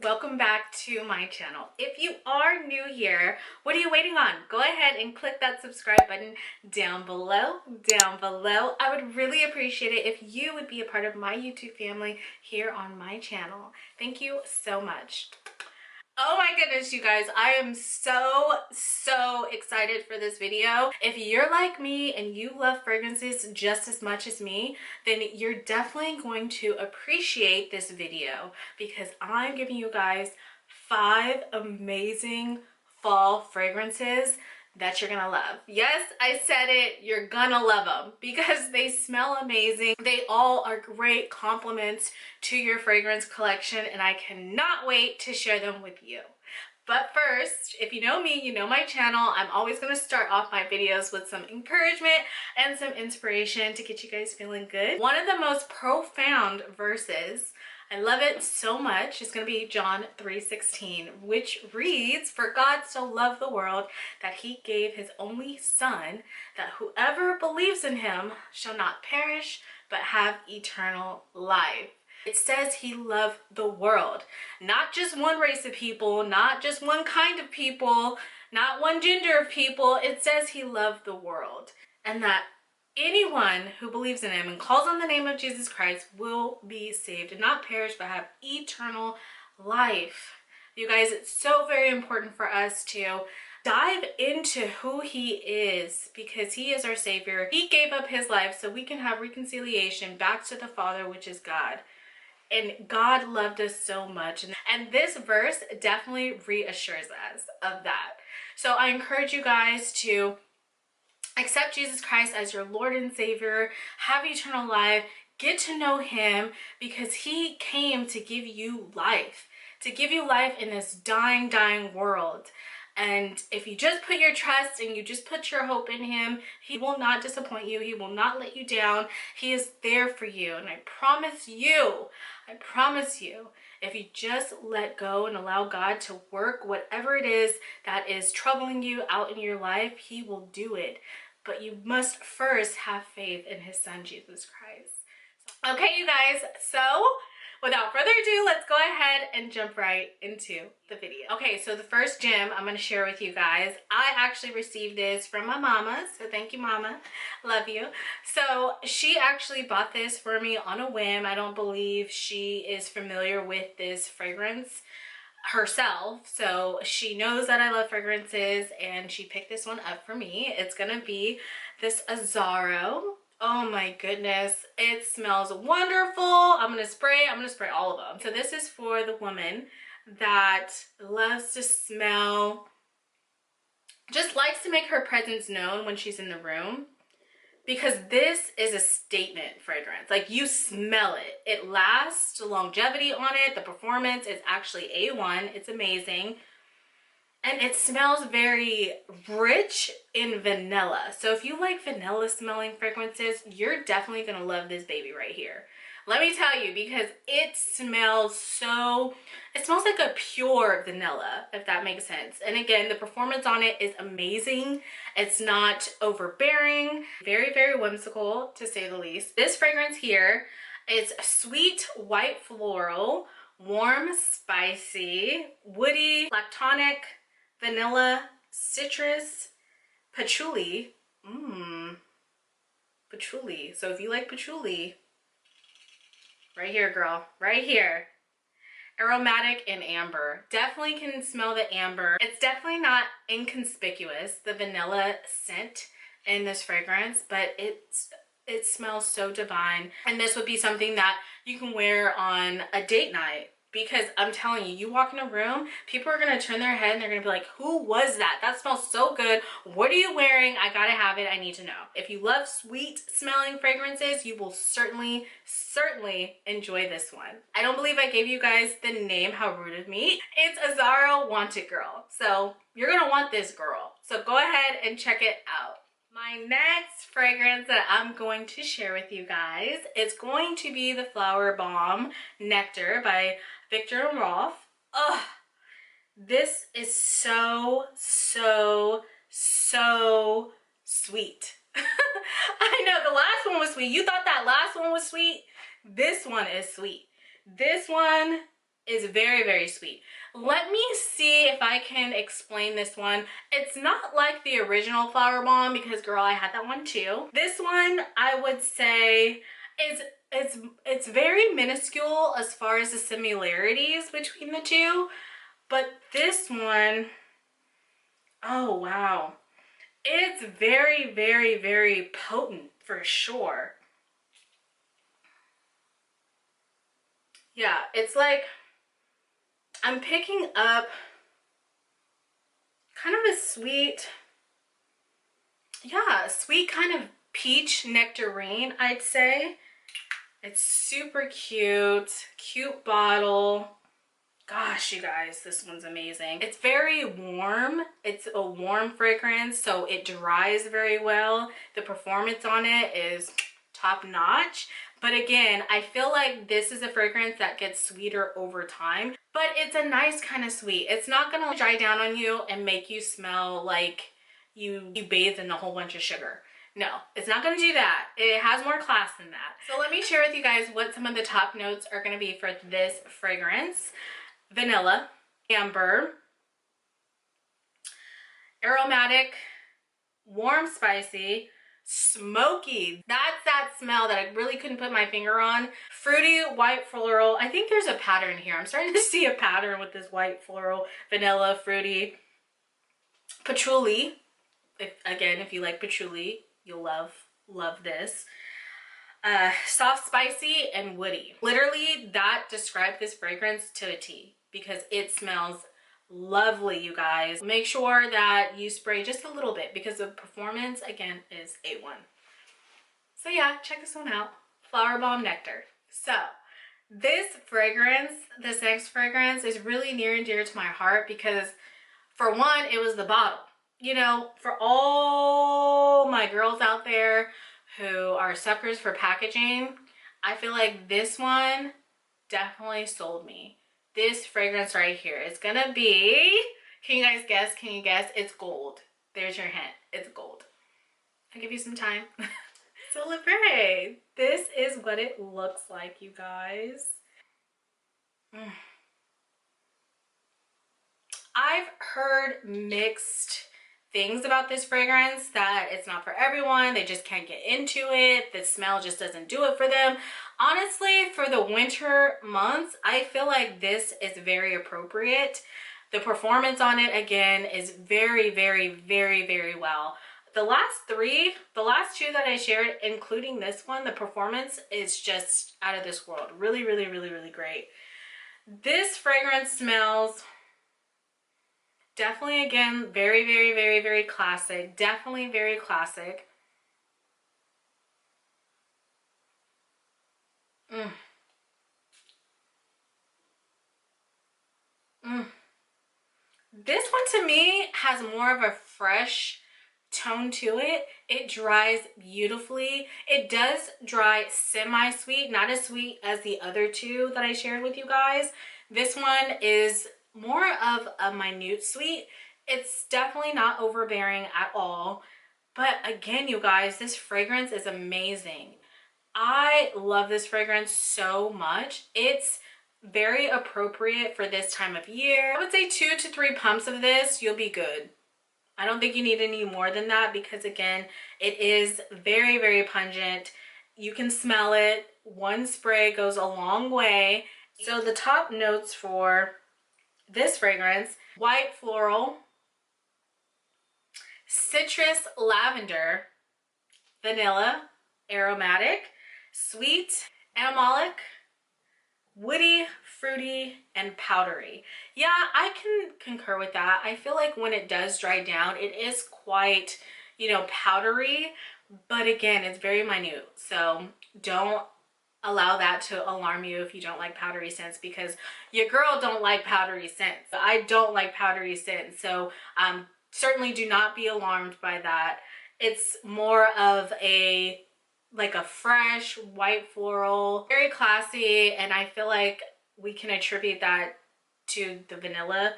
welcome back to my channel. If you are new here, what are you waiting on? Go ahead and click that subscribe button down below. I would really appreciate it if you would be a part of my YouTube family here on my channel. Thank you so much. Oh my goodness, you guys, I am so excited for this video. If you're like me and you love fragrances just as much as me, then you're definitely going to appreciate this video because I'm giving you guys 5 amazing fall fragrances that you're gonna love. Yes, I said it, you're gonna love them because they smell amazing. They all are great compliments to your fragrance collection and I cannot wait to share them with you. But first, if you know me, you know my channel, I'm always going to start off my videos with some encouragement and some inspiration to get you guys feeling good. One of the most profound verses, I love it so much, is going to be John 3:16, which reads, "For God so loved the world that he gave his only son, that whoever believes in him shall not perish, but have eternal life." It says he loved the world, not just one race of people, not just one kind of people, not one gender of people. It says he loved the world and that anyone who believes in him and calls on the name of Jesus Christ will be saved and not perish but have eternal life. You guys, it's so very important for us to dive into who he is because he is our savior. He gave up his life so we can have reconciliation back to the Father, which is God. And God loved us so much. And this verse definitely reassures us of that. So I encourage you guys to accept Jesus Christ as your Lord and Savior, have eternal life, get to know him because he came to give you life in this dying world. And if you just put your trust and you just put your hope in him, he will not disappoint you. He will not let you down. He is there for you. And I promise you, if you just let go and allow God to work whatever it is that is troubling you out in your life, he will do it. But you must first have faith in his son, Jesus Christ. Okay, you guys, so without further ado, let's go ahead and jump right into the video. Okay, so the first gem I'm going to share with you guys, I actually received this from my mama, so thank you, mama. Love you. So she actually bought this for me on a whim. I don't believe she is familiar with this fragrance herself, so she knows that I love fragrances and she picked this one up for me. It's going to be this Azzaro. Oh my goodness, it smells wonderful. I'm gonna spray all of them. So this is for the woman that loves to smell, just likes to make her presence known when she's in the room, because this is a statement fragrance. Like, you smell it. It lasts, the longevity on it, the performance is actually A1. It's amazing. And it smells very rich in vanilla. So if you like vanilla smelling fragrances, you're definitely gonna love this baby right here. Let me tell you, because it smells like a pure vanilla, if that makes sense. And again, the performance on it is amazing. It's not overbearing, very whimsical to say the least. This fragrance here is sweet white floral, warm, spicy, woody, lactonic, vanilla, citrus, patchouli. Patchouli. So if you like patchouli, right here, girl, right here. Aromatic and amber. Definitely can smell the amber. It's definitely not inconspicuous, the vanilla scent in this fragrance, but it smells so divine. And this would be something that you can wear on a date night. Because I'm telling you, you walk in a room, people are going to turn their head and they're going to be like, who was that? That smells so good. What are you wearing? I got to have it. I need to know. If you love sweet smelling fragrances, you will certainly enjoy this one. I don't believe I gave you guys the name. How rude of me. It's Azzaro Wanted Girl. So you're going to want this, girl. So go ahead and check it out. My next fragrance that I'm going to share with you guys is going to be the Flower Bomb Nectar by Viktor and Rolf. Ugh, this is so sweet. I know the last one was sweet. You thought that last one was sweet? This one is sweet. This one is very, very sweet. Let me see if I can explain this one. It's not like the original Flower Bomb because, girl, I had that one too. This one, I would say, it's very minuscule as far as the similarities between the two. But this one, oh wow. It's very, very, very potent for sure. Yeah, it's like I'm picking up kind of a sweet, yeah, sweet kind of peach nectarine, I'd say. It's super cute, cute bottle. Gosh, you guys, this one's amazing. It's very warm. It's a warm fragrance, so it dries very well. The performance on it is top notch. But again, I feel like this is a fragrance that gets sweeter over time, but it's a nice kind of sweet. It's not gonna dry down on you and make you smell like you bathed in a whole bunch of sugar. No, it's not gonna do that. It has more class than that. So let me share with you guys what some of the top notes are gonna be for this fragrance. Vanilla, amber, aromatic, warm, spicy, smoky. That's that smell that I really couldn't put my finger on. Fruity, white floral. I think there's a pattern here. I'm starting to see a pattern with this white floral, vanilla, fruity. Patchouli. If you like patchouli, you'll love this. Soft, spicy, and woody. Literally, that described this fragrance to a T because it smells lovely, you guys. Make sure that you spray just a little bit because the performance, again, is A1. So yeah, check this one out. Flower Bomb Nectar. So this fragrance, this next fragrance is really near and dear to my heart because for one, it was the bottle. You know, for all my girls out there who are suckers for packaging, I feel like this one definitely sold me. This fragrance right here is gonna be, can you guys guess? Can you guess? It's gold. There's your hint. It's gold. I'll give you some time. Celebrate. This is what it looks like, you guys. I've heard mixed things about this fragrance, that it's not for everyone, they just can't get into it, the smell just doesn't do it for them. Honestly, for the winter months, I feel like this is very appropriate. The performance on it, again, is very, very, very, very well. The last two that I shared, including this one, the performance is just out of this world. Really, really, really, really great. This fragrance smells definitely, again, very, very, very, very classic. Definitely very classic. This one to me has more of a fresh tone to it. It dries beautifully. It does dry semi-sweet, not as sweet as the other two that I shared with you guys. This one is more of a minute sweet. It's definitely not overbearing at all. But again, you guys, this fragrance is amazing. I love this fragrance so much. It's very appropriate for this time of year. I would say 2 to 3 pumps of this, you'll be good. I don't think you need any more than that because, again, it is very, very pungent. You can smell it. One spray goes a long way. So the top notes for this fragrance: white floral, citrus lavender, vanilla, aromatic, sweet, animalic, woody, fruity, and powdery. Yeah, I can concur with that. I feel like when it does dry down, it is quite, you know, powdery, but again, it's very minute. So don't allow that to alarm you if you don't like powdery scents, because your girl don't like powdery scents. I don't like powdery scents. So certainly do not be alarmed by that. It's more of a like a fresh white floral, very classy, and I feel like we can attribute that to the vanilla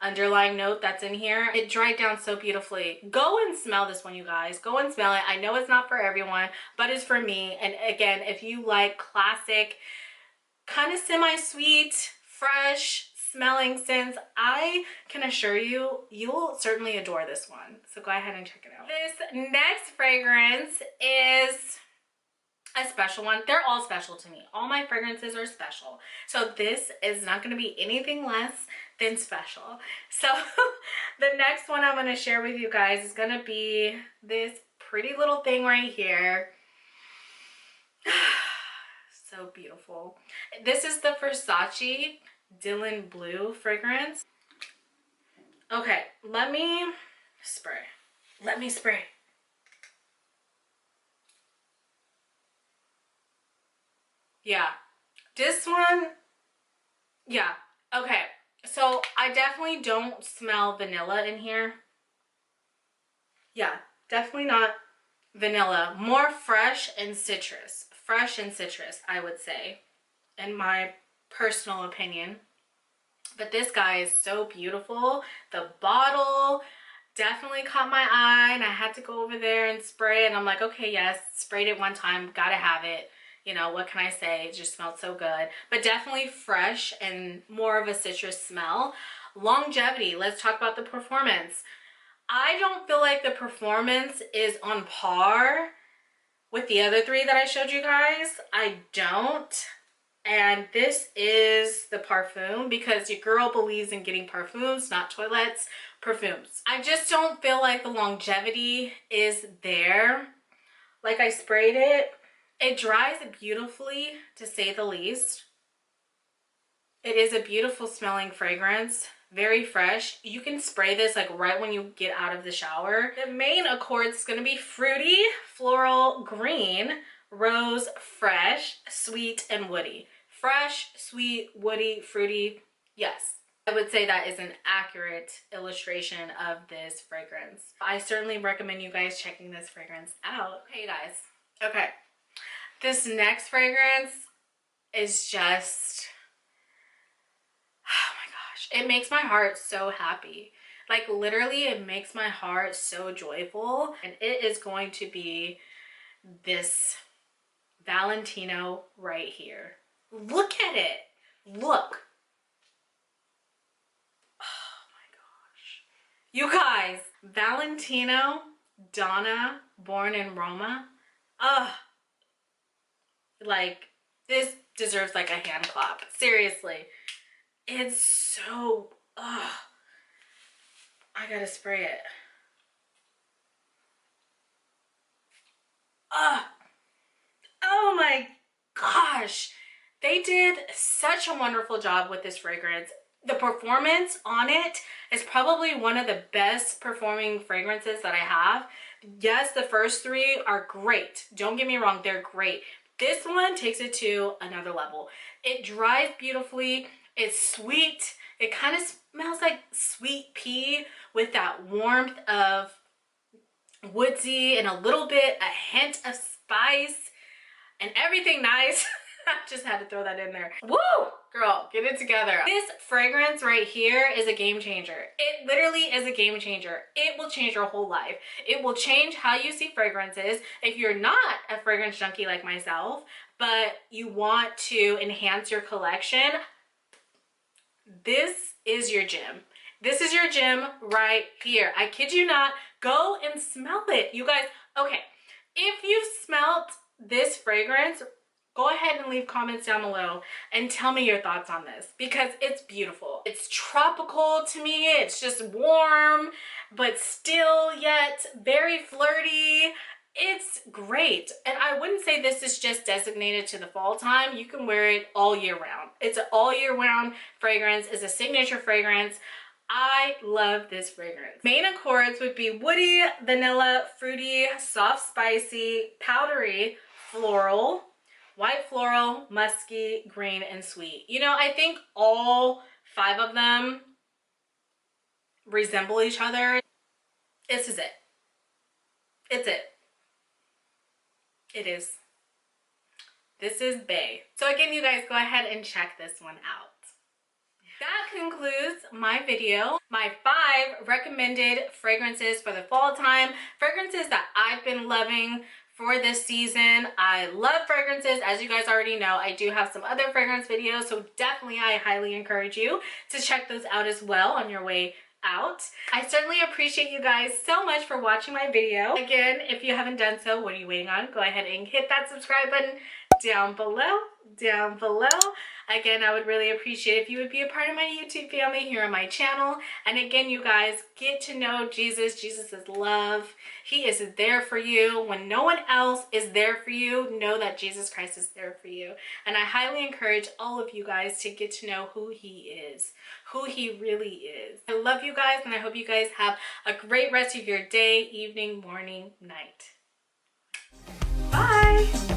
underlying note that's in here. It dried down so beautifully. Go and smell this one, you guys. Go and smell it. I know it's not for everyone, but it's for me. And again, if you like classic, kind of semi-sweet, fresh smelling scents. I can assure you, you'll certainly adore this one. So go ahead and check it out. This next fragrance is a special one. They're all special to me. All my fragrances are special. So this is not going to be anything less than special. So the next one I'm going to share with you guys is going to be this pretty little thing right here. So beautiful. This is the Versace Dylan Blue fragrance. Okay, let me spray. Let me spray. Yeah, this one, yeah, okay. So I definitely don't smell vanilla in here. Yeah, definitely not vanilla. More fresh and citrus. Fresh and citrus, I would say, in my personal opinion. But this guy is so beautiful. The bottle definitely caught my eye, and I had to go over there and spray it. And I'm like, okay, yes, sprayed it one time, gotta have it. You know, what can I say? It just smelled so good. But definitely fresh and more of a citrus smell. Longevity, let's talk about the performance. I don't feel like the performance is on par with the other three that I showed you guys. I don't. And this is the Parfum, because your girl believes in getting Parfums, not toilets, Perfumes. I just don't feel like the longevity is there. Like, I sprayed it. It dries beautifully, to say the least. It is a beautiful smelling fragrance. Very fresh. You can spray this like right when you get out of the shower. The main accords is going to be fruity, floral, green, rose, fresh, sweet, and woody. Fresh, sweet, woody, fruity. Yes, I would say that is an accurate illustration of this fragrance. I certainly recommend you guys checking this fragrance out. Okay, you guys. Okay. This next fragrance is just, oh my gosh, it makes my heart so happy. Like, literally, it makes my heart so joyful. And it is going to be this Valentino right here. Look at it. Look. Oh my gosh. You guys, Valentino Donna, born in Roma. Ugh. Like, this deserves like a hand clap. Seriously. It's so, ugh. I gotta spray it. Ugh. Oh my gosh. They did such a wonderful job with this fragrance. The performance on it is probably one of the best performing fragrances that I have. Yes, the first three are great. Don't get me wrong, they're great. This one takes it to another level. It dries beautifully. It's sweet. It kind of smells like sweet pea with that warmth of woodsy and a little bit, a hint of spice and everything nice. I just had to throw that in there. Woo! Girl, get it together. This fragrance right here is a game changer. It literally is a game changer. It will change your whole life. It will change how you see fragrances. If you're not a fragrance junkie like myself, but you want to enhance your collection, this is your gym. This is your gym right here. I kid you not. Go and smell it. You guys, okay. If you've smelled this fragrance, go ahead and leave comments down below and tell me your thoughts on this, because it's beautiful. It's tropical to me. It's just warm, but still yet very flirty. It's great. And I wouldn't say this is just designated to the fall time. You can wear it all year round. It's an all year round fragrance. It's a signature fragrance. I love this fragrance. Main accords would be woody, vanilla, fruity, soft, spicy, powdery, floral, white floral, musky, green, and sweet. You know, I think all 5 of them resemble each other. This is it. It's it. It is. This is bae. So again, you guys, go ahead and check this one out. That concludes my video. My 5 recommended fragrances for the fall time. Fragrances that I've been loving for this season. I love fragrances. As you guys already know, I do have some other fragrance videos, so definitely I highly encourage you to check those out as well on your way out. I certainly appreciate you guys so much for watching my video. Again, if you haven't done so, what are you waiting on? Go ahead and hit that subscribe button down below. Again, I would really appreciate if you would be a part of my YouTube family here on my channel. And again, you guys, get to know Jesus. Jesus is love. He is there for you. When no one else is there for you, know that Jesus Christ is there for you. And I highly encourage all of you guys to get to know who he is, who he really is. I love you guys, and I hope you guys have a great rest of your day, evening, morning, night. Bye.